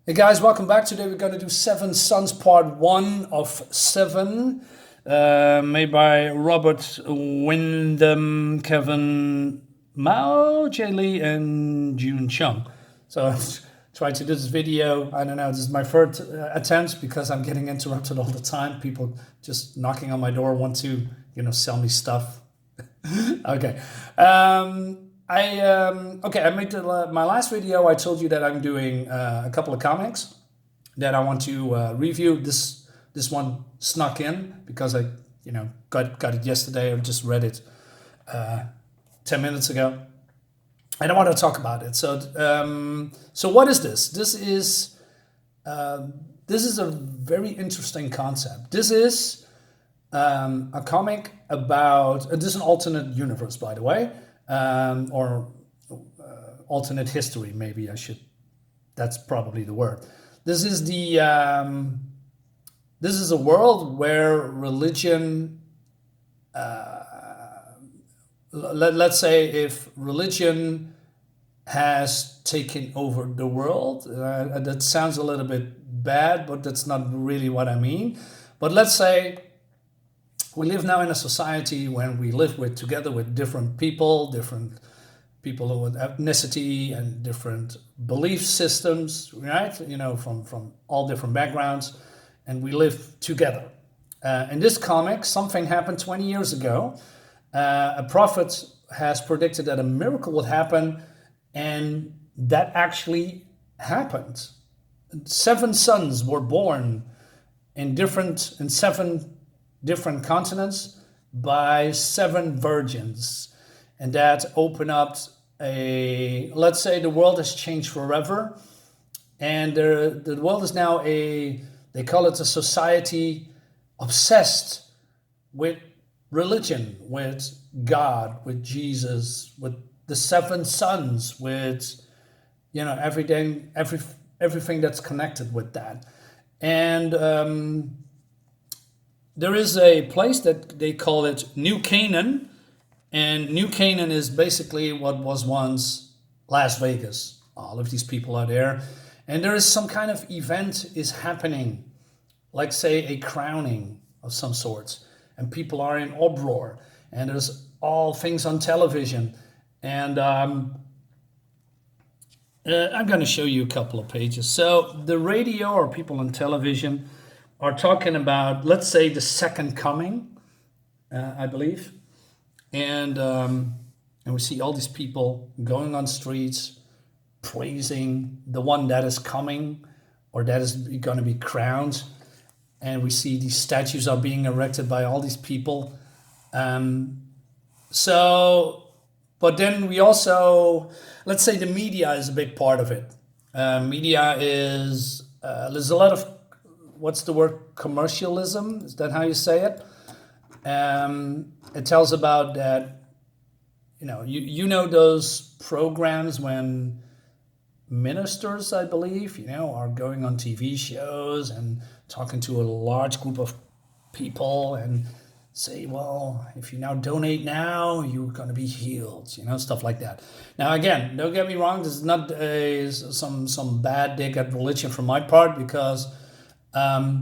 Hey guys, welcome back. Today we're going to do Seven Sons Part 1 of 7, made by Robert Wyndham, Kevin Mao, JAE Lee, and June Chung. So I'm trying to do this video. I don't know, this is my first attempt because I'm getting interrupted all the time. People just knocking on my door want to, sell me stuff. Okay. I made my last video. I told you that I'm doing a couple of comics that I want to review. This one snuck in because I got it yesterday. I just read it 10 minutes ago, and I want to talk about it. So what is this? This is a very interesting concept. This is a comic about this is an alternate universe, by the way. Or alternate history, maybe I should. That's probably the word. This is a world where religion. Let's say if religion has taken over the world. That sounds a little bit bad, but that's not really what I mean. But let's say we live now in a society when we live together with different people with ethnicity and different belief systems, right? From all different backgrounds, and we live together. In this comic, something happened 20 years ago. A prophet has predicted that a miracle would happen, and that actually happened. 7 sons were born in 7 different continents by 7 virgins, and that opened up let's say the world has changed forever, and the world is now they call it a society obsessed with religion, with God, with Jesus, with the 7 sons, with everything that's connected with that. And there is a place that they call it New Canaan, and New Canaan is basically what was once Las Vegas. All of these people are there, and there is some kind of event is happening, like say a crowning of some sort, and people are in uproar, and there's all things on television, and I'm going to show you a couple of pages. So the radio or people on television are talking about, let's say, the second coming, I believe, and we see all these people going on streets, praising the one that is coming, or that is going to be crowned, and we see these statues are being erected by all these people. But then we also, let's say, the media is a big part of it. Media is there's a lot of, what's the word, commercialism? Is that how you say it? It tells about that, those programs when ministers, I believe, are going on TV shows and talking to a large group of people and say, well, if you now donate now, you're going to be healed, stuff like that. Now, again, don't get me wrong, this is not some bad dig at religion from my part, because I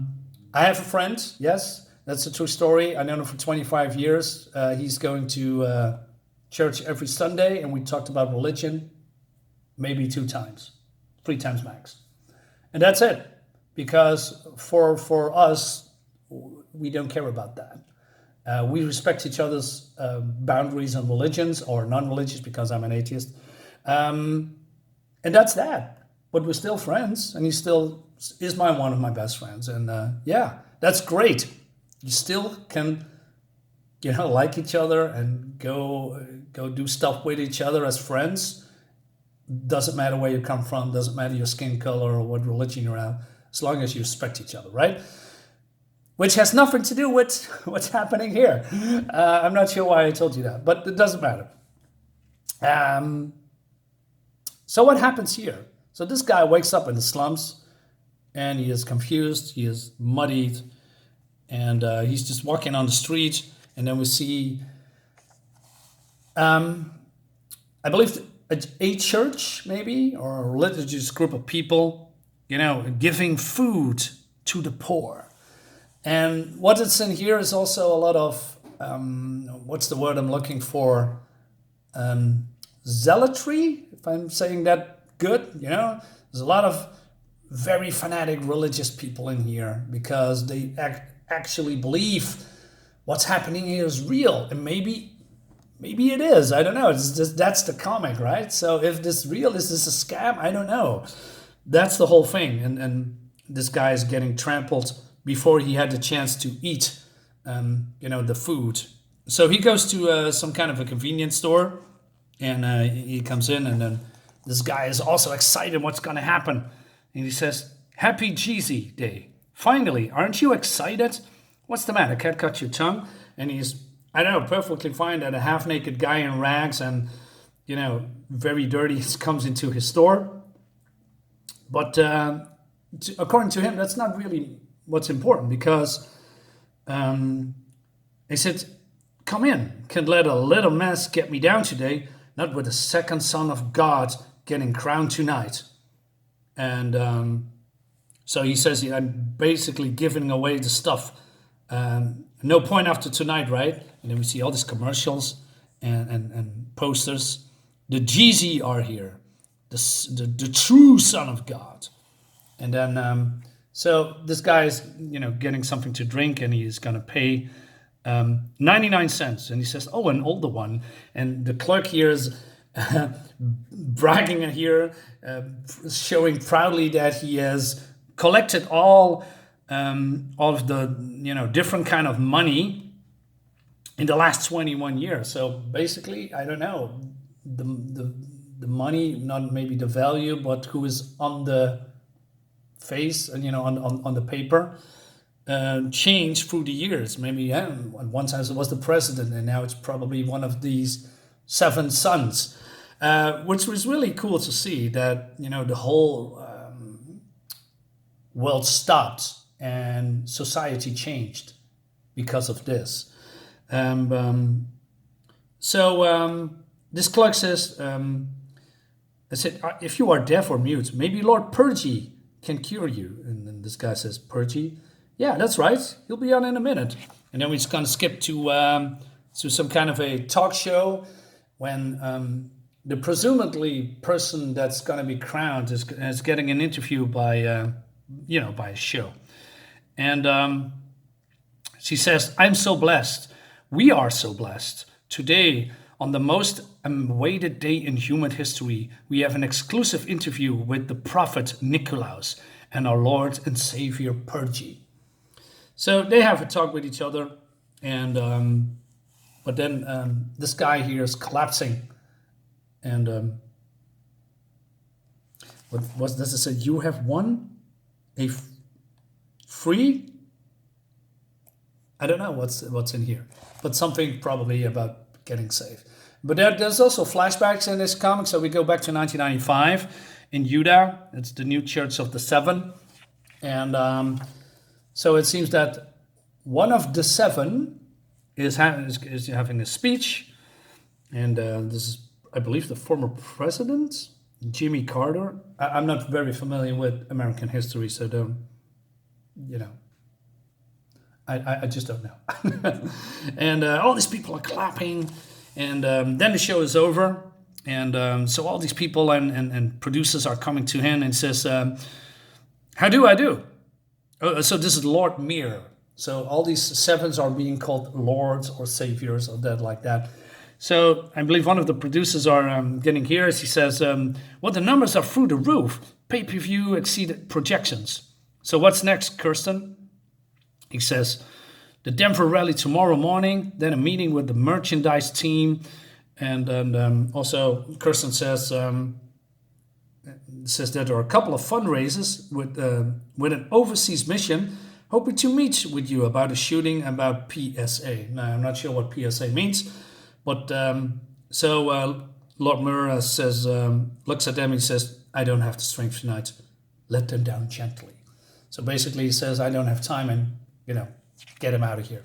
have a friend, yes, that's a true story. I know him for 25 years. He's going to church every Sunday, and we talked about religion maybe 2 times, 3 times max. And that's it, because for us, we don't care about that. We respect each other's boundaries on religions or non-religious, because I'm an atheist. And that's that. But we're still friends, and he still is one of my best friends. And yeah, that's great. You still can, like each other and go do stuff with each other as friends. Doesn't matter where you come from, doesn't matter your skin color or what religion you're at, as long as you respect each other, right? Which has nothing to do with what's happening here. I'm not sure why I told you that, but it doesn't matter. So what happens here? So this guy wakes up in the slums, and he is confused, he is muddied, and he's just walking on the street, and then we see, I believe, a church maybe, or a religious group of people giving food to the poor. And what it's in here is also a lot of, what's the word I'm looking for? Zealotry, if I'm saying that good. There's a lot of very fanatic religious people in here because they actually believe what's happening here is real. And maybe it is. I don't know. It's just, that's the comic, right? So if this real, is this a scam? I don't know. That's the whole thing. And this guy is getting trampled before he had the chance to eat, the food. So he goes to some kind of a convenience store, and he comes in, and then this guy is also excited what's going to happen. And he says, "Happy Jeezy Day. Finally, aren't you excited? What's the matter? Can't cut your tongue?" And he's, I don't know, perfectly fine that a half-naked guy in rags and, very dirty comes into his store. But according to him, that's not really what's important, because he said, "Come in, can't let a little mess get me down today, not with the second son of God getting crowned tonight." And so he says, "I'm basically giving away the stuff. No point after tonight, right?" And then we see all these commercials and posters. The Jeezy are here, the true son of God. And then, so this guy is, getting something to drink, and he's going to pay 99 cents. And he says, "Oh, an older one." And the clerk here is bragging here, showing proudly that he has collected all of the, different kind of money in the last 21 years. So basically, I don't know, the money, not maybe the value, but who is on the face and, on the paper, changed through the years. Maybe at one time it was the president, and now it's probably one of these 7 sons, which was really cool to see that, the whole world stopped and society changed because of this. So this clerk says, I said, "If you are deaf or mute, maybe Lord Purgy can cure you." And then this guy says, "Purgy? Yeah, that's right. He'll be on in a minute." And then we're just going to skip to some kind of a talk show when the presumably person that's going to be crowned is getting an interview by by a show. And she says, "I'm so blessed. We are so blessed. Today, on the most awaited day in human history, we have an exclusive interview with the prophet Nicolaus and our Lord and Savior Purgy." So they have a talk with each other, and but then this guy here is collapsing, and what does it say? "You have won a free." I don't know what's in here, but something probably about getting saved. But there's also flashbacks in this comic, so we go back to 1995 in Judah. It's the new Church of the Seven, and so it seems that one of the 7 is having a speech, and this is, I believe, the former president, Jimmy Carter. I'm not very familiar with American history, so don't, I just don't know. And all these people are clapping, and then the show is over, and so all these people and producers are coming to him and says, "How do I do?" So this is Lord Mir. So all these 7s are being called lords or saviors or that like that. So I believe one of the producers are getting here as he says, "Well, the numbers are through the roof. Pay-per-view exceeded projections. So what's next, Kirsten?" He says, "The Denver rally tomorrow morning, then a meeting with the merchandise team." And also Kirsten says that there are a couple of fundraisers with an overseas mission, hoping to meet with you about a shooting about PSA. Now, I'm not sure what PSA means, but so Lord Murrah says, looks at them and says, "I don't have the strength tonight. Let them down gently." So basically he says, "I don't have time," and, get him out of here.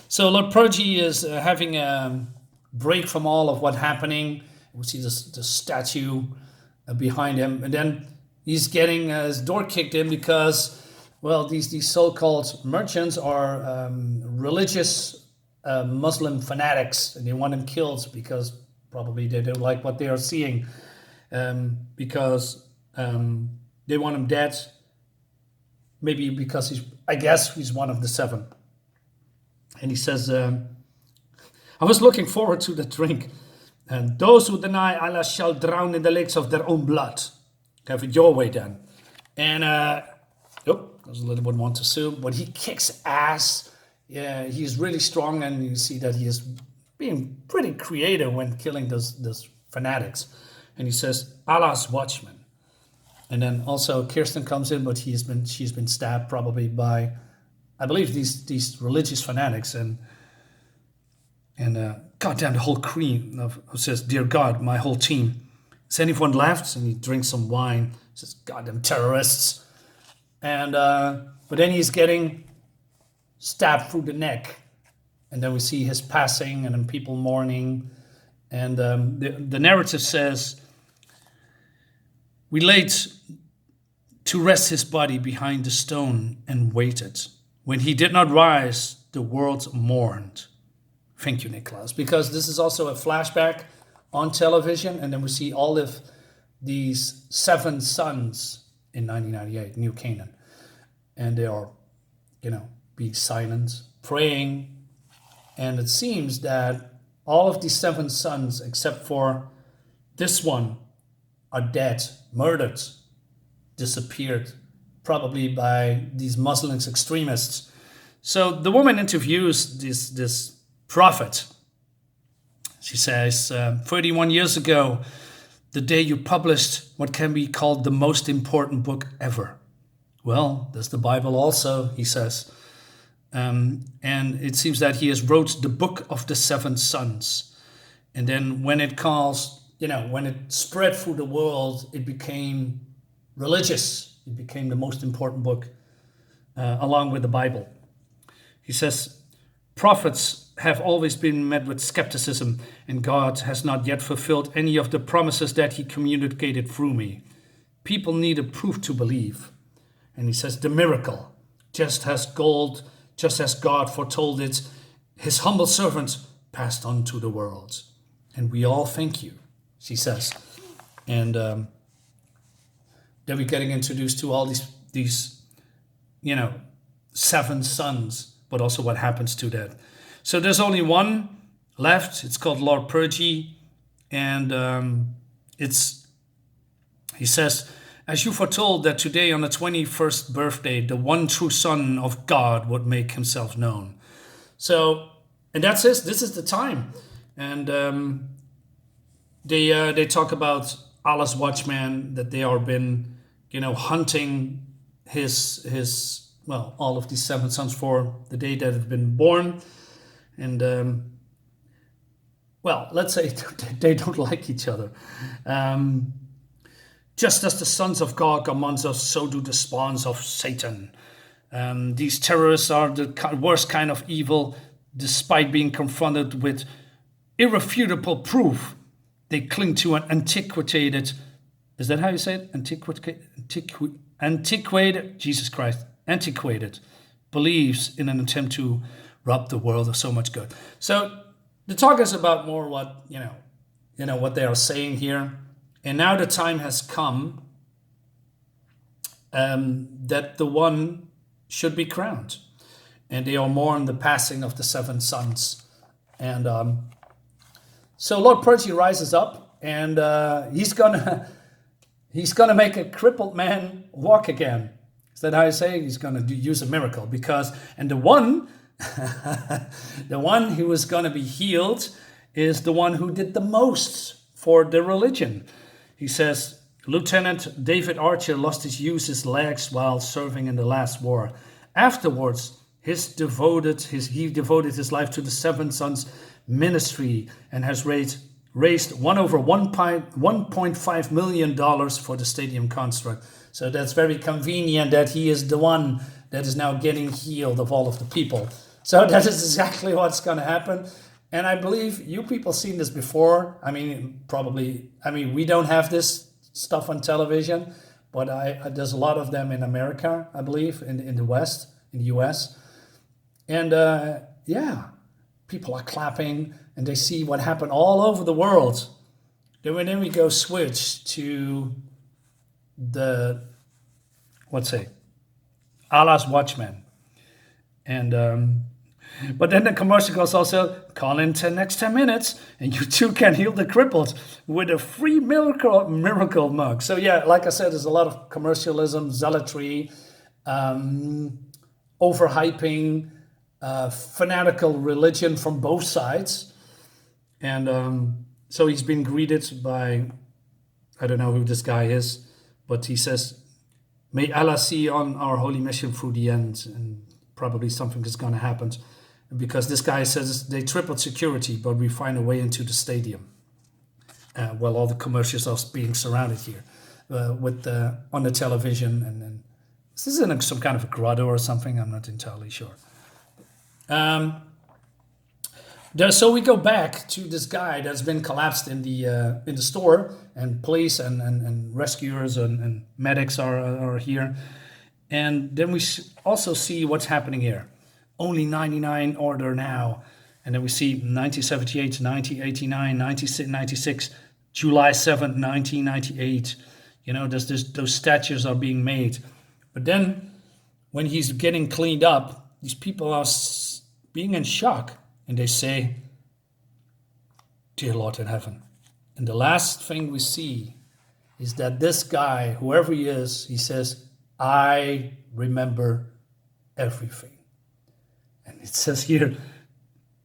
So Lord Purgy is having a break from all of what's happening. We see the statue behind him, and then, he's getting his door kicked in because, well, these so-called merchants are religious Muslim fanatics, and they want him killed because probably they don't like what they are seeing, because they want him dead. Maybe because I guess he's one of the seven. And he says, I was looking forward to the drink. And those who deny Allah shall drown in the lakes of their own blood. Have it your way then. And, there's a little bit more to sue, but he kicks ass. Yeah, he's really strong, and you see that he is being pretty creative when killing those fanatics. And he says, Allah's watchman. And then also Kirsten comes in, but she's been stabbed probably by, I believe, these religious fanatics. And goddamn, the whole crew who says, dear God, my whole team. Is anyone left? And he drinks some wine. He says, goddamn terrorists. And but then he's getting stabbed through the neck. And then we see his passing, and then people mourning. And the narrative says, we laid to rest his body behind the stone and waited. When he did not rise, the world mourned. Thank you, Nicholas. Because this is also a flashback on television, and then we see all of these 7 sons in 1998, New Canaan. And they are, being silent, praying. And it seems that all of these 7 sons, except for this one, are dead, murdered, disappeared, probably by these Muslim extremists. So the woman interviews this prophet. She says, 31 years ago, the day you published what can be called the most important book ever. Well, there's the Bible also, he says. And it seems that he has wrote the book of the 7 sons. And then when it when it spread through the world, it became religious. It became the most important book, along with the Bible. He says, prophets have always been met with skepticism, and God has not yet fulfilled any of the promises that he communicated through me. People need a proof to believe. And he says, the miracle, just as God foretold it, his humble servant passed on to the world. And we all thank you, she says. And then we're getting introduced to all these 7 sons, but also what happens to that. So there's only one left. It's called Lord Purgy. And he says, as you foretold that today on the 21st birthday, the one true Son of God would make himself known. So, and that's it. This is the time. And they talk about Allah's watchman, that they are been, hunting his all of these 7 sons for the day that have been born. And, let's say they don't like each other. Just as the sons of God are monsters, so do the spawns of Satan. These terrorists are the worst kind of evil. Despite being confronted with irrefutable proof, they cling to an antiquated, is that how you say it? Antiquated, Jesus Christ, antiquated beliefs in an attempt to rob the world of so much good. So the talk is about more what, what they are saying here. And now the time has come that the one should be crowned. And they are mourn the passing of the 7 sons. And so Lord Purgy rises up, and he's gonna make a crippled man walk again. Is that how you say it? He's gonna use a miracle and the one who was gonna be healed is the one who did the most for the religion. He says, Lieutenant David Archer lost his legs while serving in the last war. Afterwards, he devoted his life to the 7 sons ministry and has raised over $1.5 million for the stadium construct. So that's very convenient that he is the one that is now getting healed of all of the people. So that is exactly what's going to happen. And I believe you people seen this before. We don't have this stuff on television, but there's a lot of them in America, I believe, in the West, in the US. And yeah, people are clapping and they see what happened all over the world. Then we go switch to the, let's say, Allah's Watchmen. And but then the commercial goes also, call in next 10 minutes and you too can heal the crippled with a free miracle mug. So yeah, like I said, there's a lot of commercialism, zealotry, overhyping, fanatical religion from both sides. And so he's been greeted by, I don't know who this guy is, but he says, may Allah see on our holy mission through the end, and probably something is going to happen. Because this guy says they tripled security, but we find a way into the stadium. While all the commercials are being surrounded here with on the television. And then this is in some kind of a grotto or something. I'm not entirely sure. So we go back to this guy that's been collapsed in the store, and police and rescuers and medics are here. And then we also see what's happening here. Only 99 order now. And then we see 1978, 1989, 1996, July 7th, 1998. You know, those statues are being made. But then when he's getting cleaned up, these people are being in shock. And they say, dear Lord in heaven. And the last thing we see is that this guy, whoever he is, he says, I remember everything. And it says here,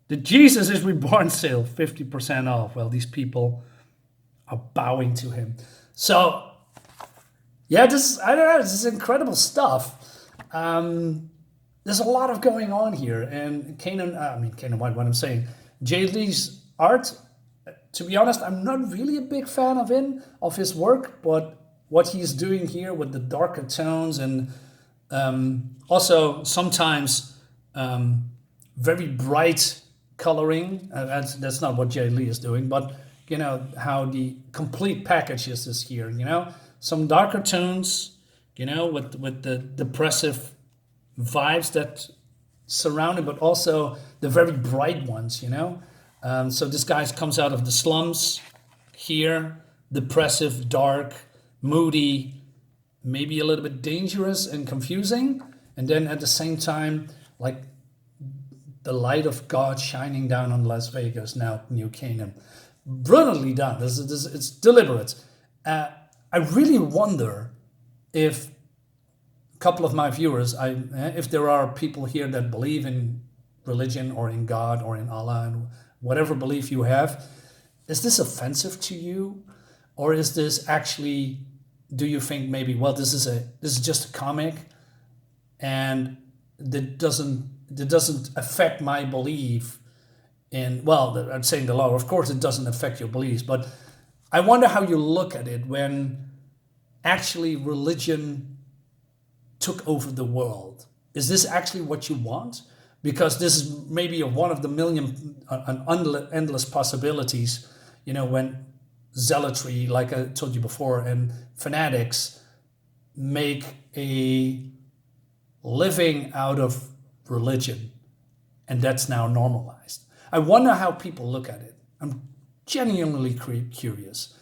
the Jesus is Reborn sale, 50% off. Well, these people are bowing to him. So, yeah, I don't know, this is incredible stuff. There's a lot of going on here. And Canaan White, what I'm saying, JAE Lee's art, to be honest, I'm not really a big fan of his work, but what he's doing here with the darker tones and also sometimes very bright coloring. That's not what JAE Lee is doing, but you know how the complete package is here. You know, some darker tones. You know, with the depressive vibes that surround it, but also the very bright ones. You know, so this guy comes out of the slums here, depressive, dark, moody, maybe a little bit dangerous and confusing, and then at the same time, like the light of God shining down on Las Vegas, now New Canaan. Brilliantly done. It's deliberate. I really wonder if a couple of my viewers, if there are people here that believe in religion or in God or in Allah and whatever belief you have, is this offensive to you? Or is this actually, do you think maybe, well, this is just a comic and that doesn't affect my belief in, well, I'm saying the law, of course it doesn't affect your beliefs, but I wonder how you look at it when actually religion took over the world. Is this actually what you want? Because this is maybe one of the million endless possibilities, you know, when zealotry, like I told you before, and fanatics make a living out of religion, and that's now normalized. I wonder how people look at it. I'm genuinely curious.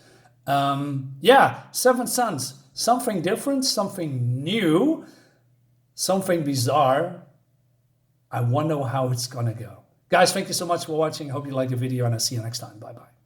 Yeah, Seven Sons, something different, something new, something bizarre. I wonder how it's gonna go. Guys, thank you so much for watching. Hope you liked the video, and I'll see you next time. Bye-bye.